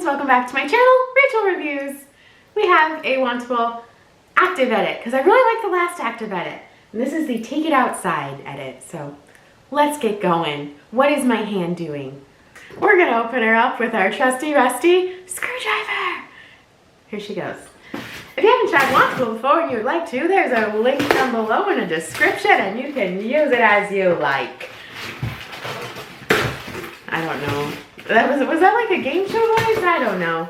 friends, welcome back to my channel, Rachel Reviews. We have a Wantable Active Edit, because I really like the last Active Edit. And this is the Take It Outside edit, so let's get going. What is my hand doing? We're gonna open her up with our trusty rusty screwdriver. Here she goes. If you haven't tried Wantable before and you would like to, there's a link down below in the description and you can use it as you like. I don't know. Was that like a game show voice? I don't know.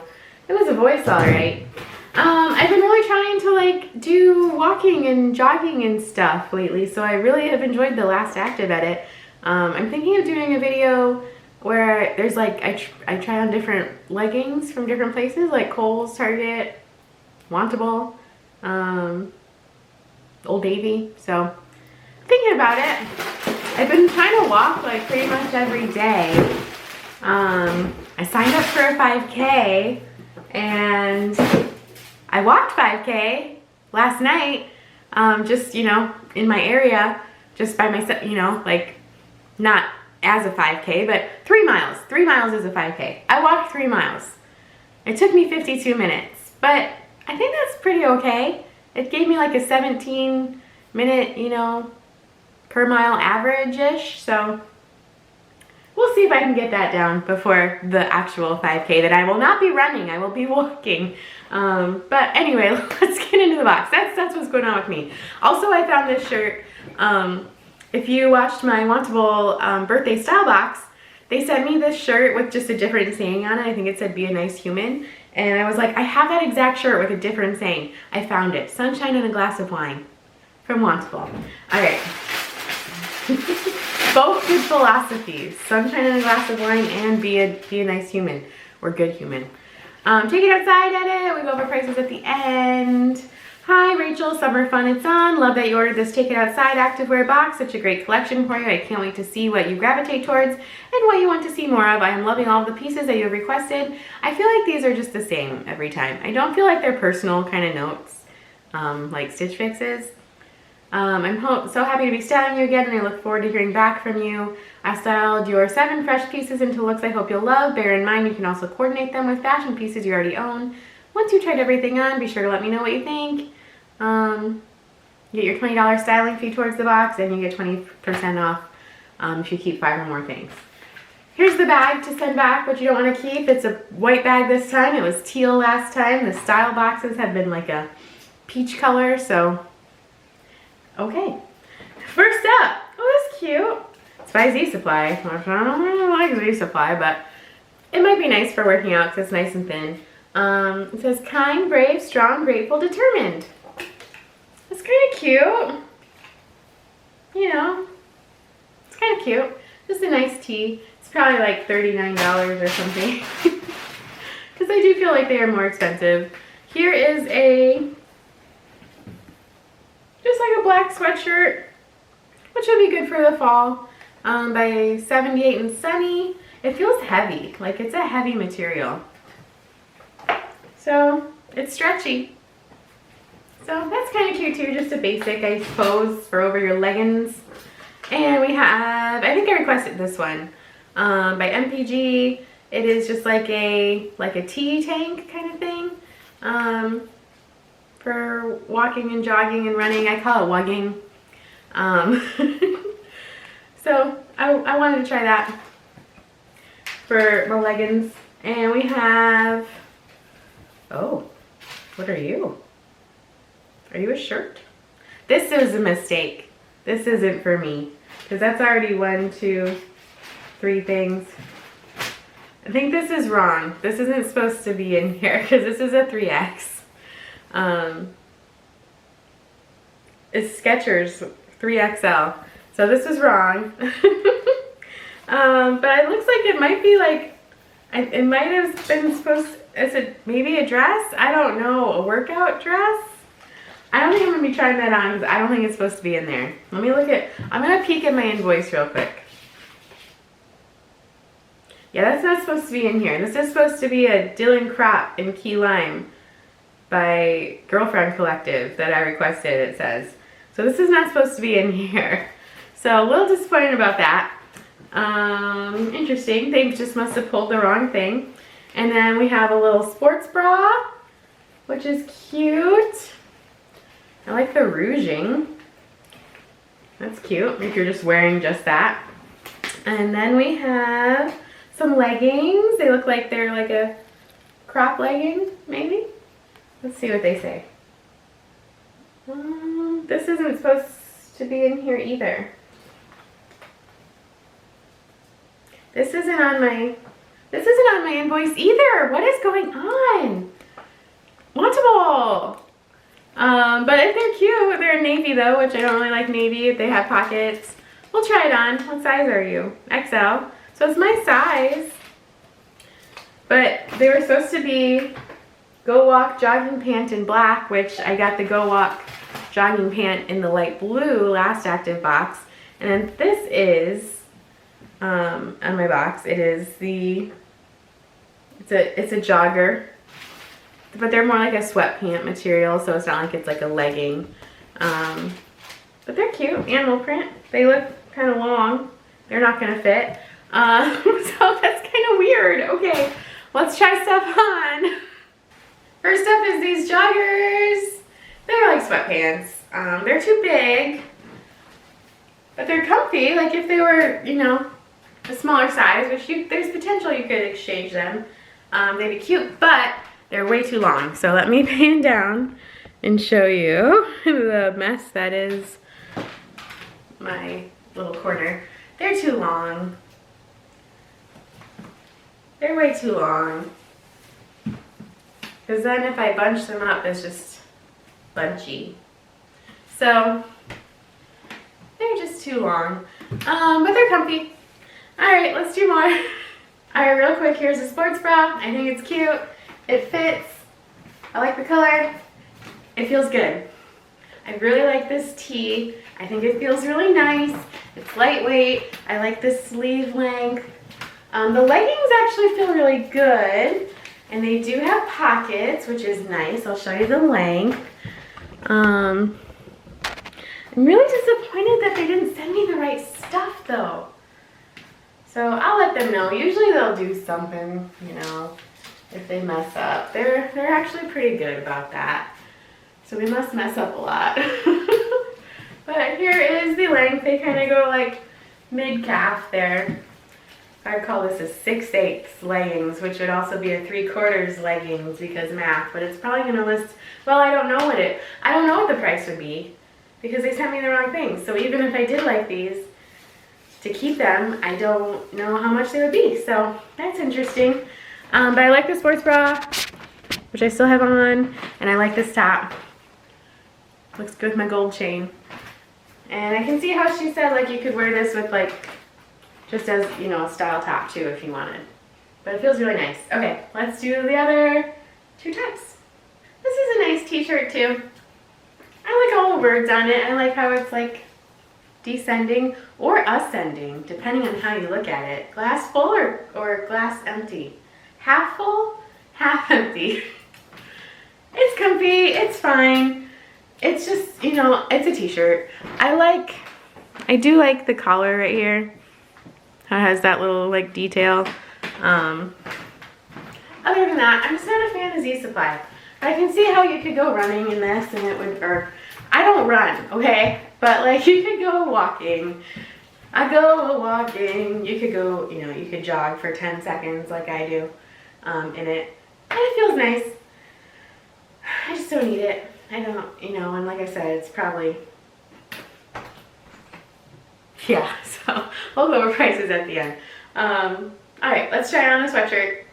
It was a voice, all right. I've been really trying to like do walking and jogging and stuff lately, so I really have enjoyed the last Active Edit. I'm thinking of doing a video where there's like, I try on different leggings from different places, like Kohl's, Target, Wantable, Old Navy. So thinking about it. I've been trying to walk like pretty much every day. I signed up for a 5K and I walked 5K last night, just, you know, in my area, just by myself, you know, like not as a 5K, but 3 miles. 3 miles is a 5K. I walked 3 miles. It took me 52 minutes, but I think that's pretty okay. It gave me like a 17-minute, you know, per mile average-ish, so we'll see if I can get that down before the actual 5K that I will not be running. I will be walking. But anyway, let's get into the box. That's what's going on with me. Also, I found this shirt. If you watched my Wantable birthday style box, they sent me this shirt with just a different saying on it. I think it said, "Be a nice human." And I was like, I have that exact shirt with a different saying. I found it. Sunshine and a glass of wine from Wantable. All right. Both good philosophies. Sunshine and a glass of wine and be a nice human or good human. Take It Outside edit. We go over prices at the end. Hi Rachel, summer fun it's on. Love that you ordered this Take It Outside activewear box. Such a great collection for you. I can't wait to see what you gravitate towards and what you want to see more of. I am loving all the pieces that you have requested. I feel like these are just the same every time. I don't feel like they're personal kind of notes, like Stitch Fixes. I'm so happy to be styling you again, and I look forward to hearing back from you. I styled your 7 fresh pieces into looks I hope you'll love. Bear in mind you can also coordinate them with fashion pieces you already own. Once you've tried everything on, be sure to let me know what you think. You get your $20 styling fee towards the box, and you get 20% off if you keep 5 or more things. Here's the bag to send back, what you don't want to keep. It's a white bag this time. It was teal last time. The style boxes have been like a peach color, so okay. First up, oh, that's cute. It's by Z Supply. I don't really like Z Supply, but it might be nice for working out because it's nice and thin. It says kind, brave, strong, grateful, determined. It's kind of cute. You know, it's kind of cute. This is a nice tee. It's probably like $39 or something. Because I do feel like they are more expensive. Here is just like a black sweatshirt, which would be good for the fall, by 78 and Sunny. It feels heavy, like it's a heavy material. So it's stretchy. So that's kind of cute too, just a basic, I suppose, for over your leggings. And we have, I think I requested this one, by MPG. It is just like a tea tank kind of thing. For walking and jogging and running. I call it wugging. So I wanted to try that for my leggings. And we have, oh, what are you? Are you a shirt? This is a mistake. This isn't for me, because that's already 1, 2, 3 things. I think this is wrong. This isn't supposed to be in here, because this is a 3X. It's Skechers 3XL. So this is wrong. But it looks like it might be like, it might have been supposed, is it maybe a dress? I don't know, a workout dress? I don't think I'm gonna be trying that on because I don't think it's supposed to be in there. Let me look at, I'm gonna peek at my invoice real quick. Yeah, that's not supposed to be in here. This is supposed to be a Dylan Crop in Key Lime by Girlfriend Collective that I requested, it says. So this is not supposed to be in here. So a little disappointed about that. Interesting. They just must have pulled the wrong thing. And then we have a little sports bra, which is cute. I like the rouging. That's cute if you're just wearing just that. And then we have some leggings. They look like they're like a crop legging, maybe. Let's see what they say. This isn't supposed to be in here either. This isn't on my invoice either. What is going on? Wantable. But if they're cute, they're navy though, which I don't really like navy. If they have pockets, we'll try it on. What size are you? XL. So it's my size. But they were supposed to be Go Walk jogging pant in black, which I got the Go Walk jogging pant in the light blue last active box. And then this is, on my box, it's a jogger, but they're more like a sweatpant material, so it's not like it's like a legging. But they're cute, animal print. They look kind of long. They're not gonna fit. So that's kind of weird. Okay, let's try stuff on. First up is these joggers. They're like sweatpants. They're too big, but they're comfy. Like if they were, you know, a smaller size, which there's potential you could exchange them. They'd be cute, but they're way too long. So let me pan down and show you the mess that is my little corner. They're too long. They're way too long. Because then if I bunch them up, it's just bunchy. So they're just too long, but they're comfy. All right, let's do more. All right, real quick, here's a sports bra. I think it's cute. It fits. I like the color. It feels good. I really like this tee. I think it feels really nice. It's lightweight. I like the sleeve length. The leggings actually feel really good. And they do have pockets, which is nice. I'll show you the length. I'm really disappointed that they didn't send me the right stuff though. So I'll let them know. Usually they'll do something, you know, if they mess up. They're actually pretty good about that. So we must mess up a lot. But here is the length. They kind of go like mid-calf there. I would call this a 6/8 leggings, which would also be a 3/4 leggings because math, but it's probably going to list, well, I don't know what the price would be because they sent me the wrong things. So even if I did like these, to keep them, I don't know how much they would be. So that's interesting. But I like the sports bra, which I still have on, and I like this top. Looks good with my gold chain. And I can see how she said like you could wear this with like, just as, you know, a style top too if you wanted. But it feels really nice. Okay, let's do the other two types. This is a nice t-shirt too. I like all the words on it. I like how it's like descending or ascending, depending on how you look at it. Glass full or glass empty. Half full, half empty. It's comfy, it's fine. It's just, you know, it's a t-shirt. I do like the collar right here. How it has that little like detail. Other than that, I'm just not a fan of Z Supply. I can see how you could go running in this and it would, or I don't run, okay? But like you could go walking. I go walking. You could go, you know, you could jog for 10 seconds like I do in it. And it feels nice. I just don't need it. I don't, you know, and like I said, it's probably, yeah, so we'll go over prices at the end. All right, let's try on a sweatshirt.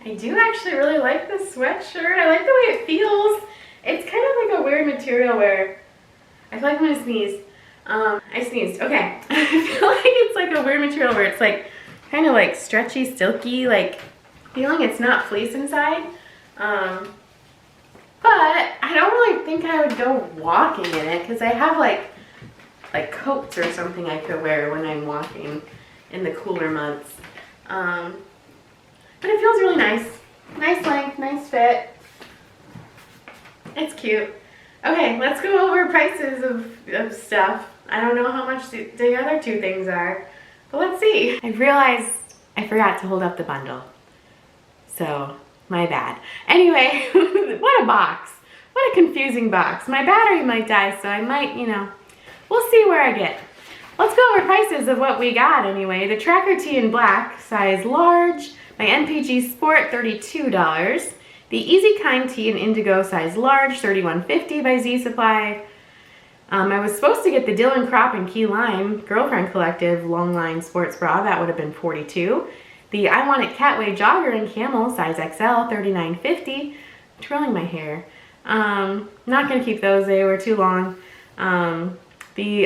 I do actually really like this sweatshirt. I like the way it feels. It's kind of like a weird material where, I feel like I'm gonna sneeze. I sneezed, okay. I feel like it's like a weird material where it's like, kind of like stretchy, silky, like feeling it's not fleece inside. But I don't really think I would go walking in it because I have like coats or something I could wear when I'm walking in the cooler months. But it feels really nice. Nice length, nice fit. It's cute. Okay, let's go over prices of stuff. I don't know how much the other two things are, but let's see. I realized I forgot to hold up the bundle. So, my bad. Anyway, what a box. What a confusing box. My battery might die, so I might, you know, we'll see where I get. Let's go over prices of what we got anyway. The tracker tee in black, size large. My NPG Sport, $32. The Easy Kind tee in indigo, size large, $31.50 by Z Supply. I was supposed to get the Dylan Crop and Key Lime Girlfriend Collective long line sports bra. That would have been $42. The I Want It Catway Jogger in camel, size XL, $39.50. Twirling my hair. Not gonna keep those, they were too long. I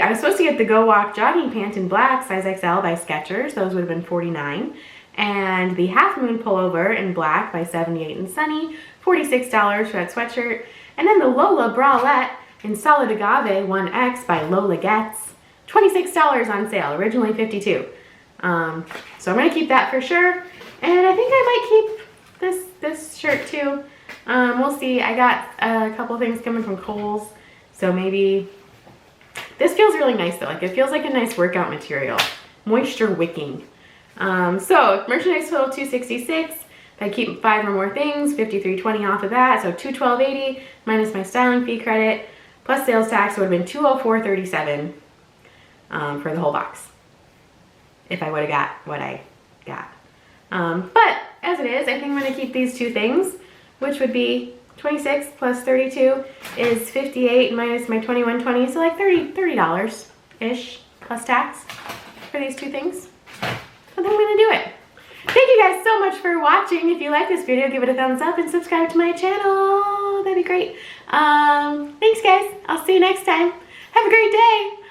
was supposed to get the Go Walk jogging pant in black, size XL by Skechers. Those would have been $49. And the Half Moon pullover in black by 78 and Sunny, $46 for that sweatshirt. And then the Lola bralette in Solid Agave 1X by Lola Gets, $26 on sale, originally $52. So I'm gonna keep that for sure. And I think I might keep this shirt too. We'll see. I got a couple things coming from Kohl's, so maybe this feels really nice though. Like it feels like a nice workout material, moisture wicking. So merchandise total $266. If I keep 5 or more things, $53.20 off of that. So $212.80 minus my styling fee credit plus sales tax would have been $204.37 for the whole box. If I would have got what I got. But as it is, I think I'm going to keep these two things, which would be 26 plus 32 is 58 minus my 21.20, so like $30-ish plus tax for these two things. I think I'm going to do it. Thank you guys so much for watching. If you like this video, give it a thumbs up and subscribe to my channel. That'd be great. Thanks guys. I'll see you next time. Have a great day.